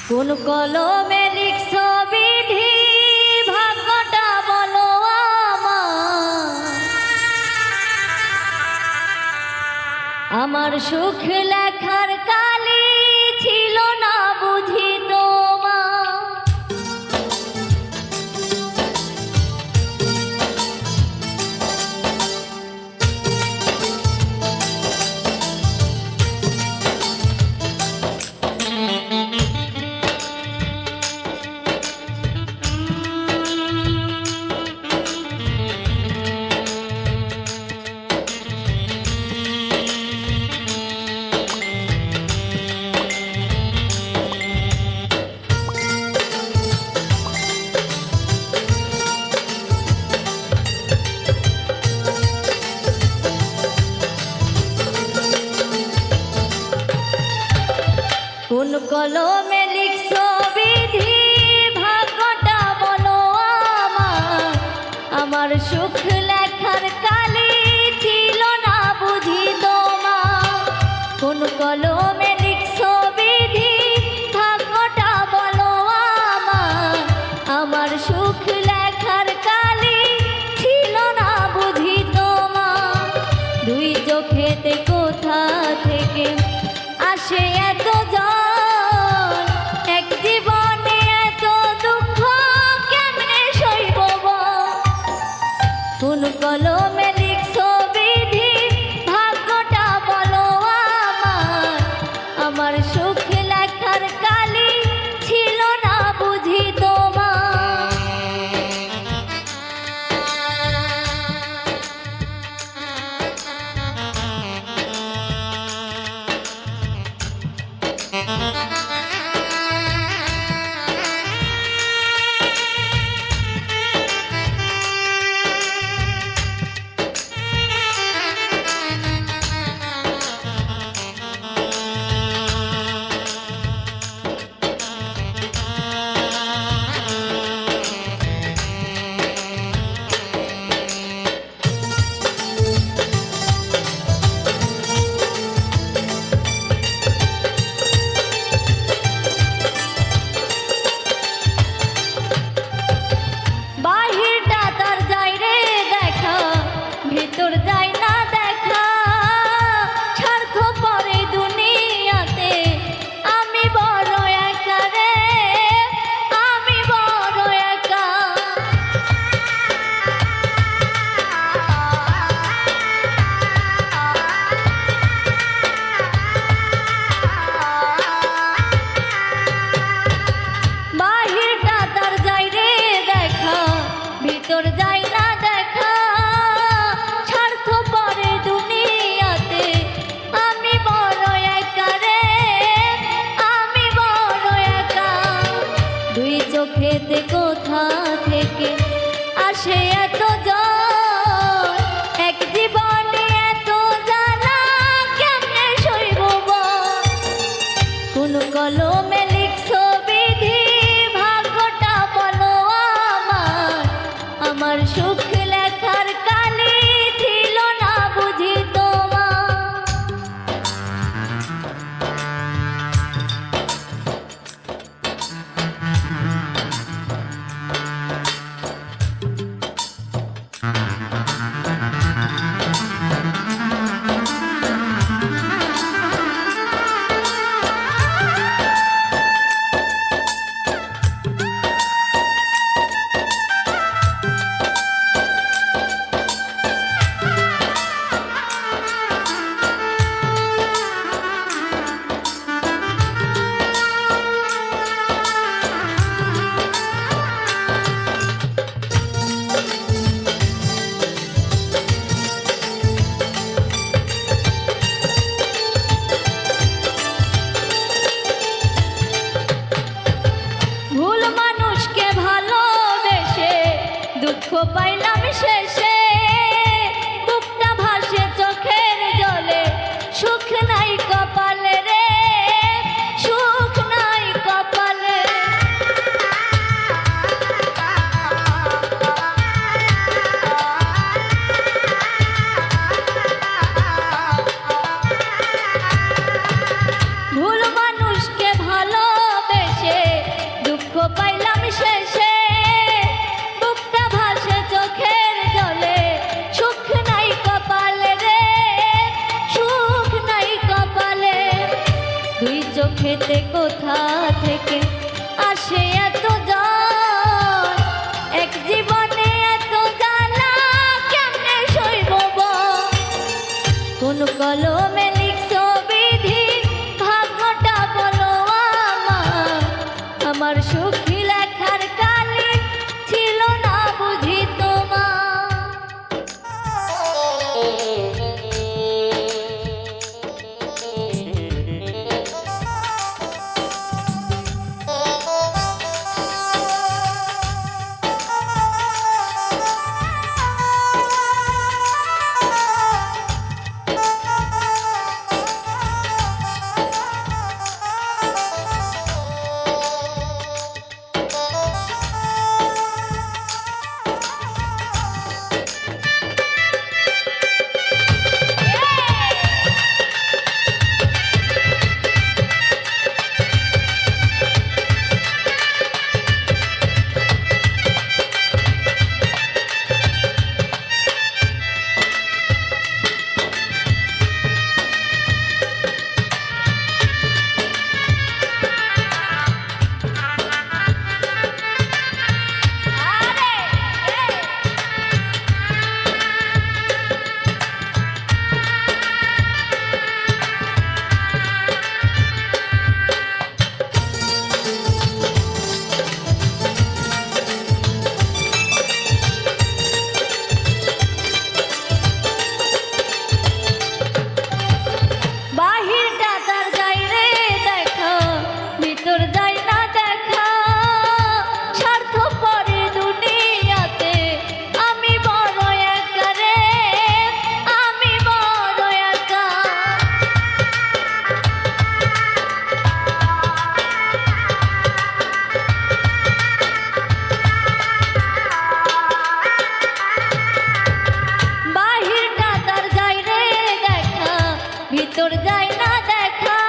কোন কলমে লিখছ বিধি ভাগ্যটা বলো আমার সুখ লেখার কালি ছিল না বুঝি তোমার। কোন কলমে লিখছ বিধি ভাগ্যটা বলো আমার সুখ লেখার কালি ছিল না বুঝি তোমার। কোন কলমে লিখছ বিধি ভাগ্যটা বলো আমার সুখ লেখার কালি ছিল না বুঝি তোমার। দুই চোখেতে কোথা থেকে আসে এত জল, এক জীবনে এত দুঃখ কেমনে সইব বল। কোন কলমে লিখছ বিধি ভাগ্যটা বলো আমার সুখ লেখার কালি ছিল না বুঝি তোমার। চোখেতে কোথা থেকে আসে এত জল, এক জীবনে এত জ্বালা কেমনে সইব বল? কোন কলমে লিখছো বিধি, ভাগ্যটা বলো আমার। আমার সুখী লেখার কালি ছিল না বুঝি তোমার। ভিতর যায় না দেখা,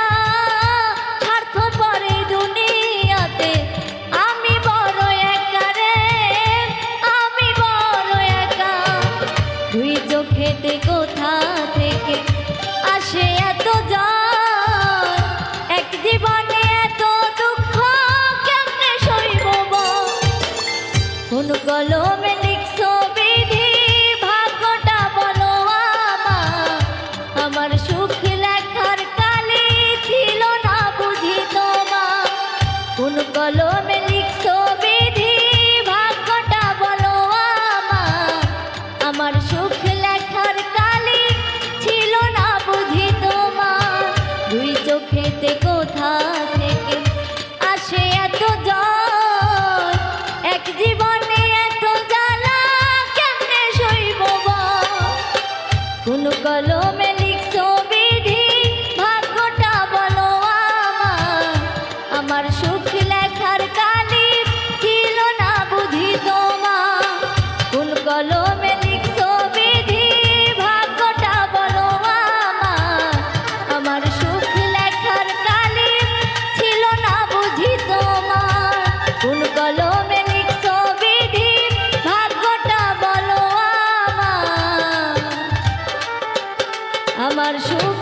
স্বার্থপর এই দুনিয়াতে আমি বড় একা রে, আমি বড় একা। দুই চোখেতে কোথা থেকে আসে এত জল, এক জীবনে এত দুঃখ কেমনে সইব বল? কোন কলমে লিখছো বিধি, ভাগ্যটা বলো আমার। আমার সুখ লেখার কালি ছিল না বুঝি তোমার। কোন কলমে লিখছো বিধি, ভাগ্যটা বলো আমার। আমার সুখ লেখার কালি ছিল না বুঝি তোমার। দুই চোখেতে কোথা থেকে আসে এত জল, এক জীবনে এত জ্বালা কেমনে সইব বল? কোন কলমে লিখছো বিধি, ভাগ্যটা বলো আমার। আমার সুখ লেখার কালি ছিল না বুঝি তোমার। কোন কলমে লিখছো বিধি, ভাগ্যটা বলো আমার। আমার সুখ লেখার কালি ছিল না বুঝি তোমার। কোন কলমে লিখছো বিধি, ভাগ্যটা বলো আমার। আমার সুখ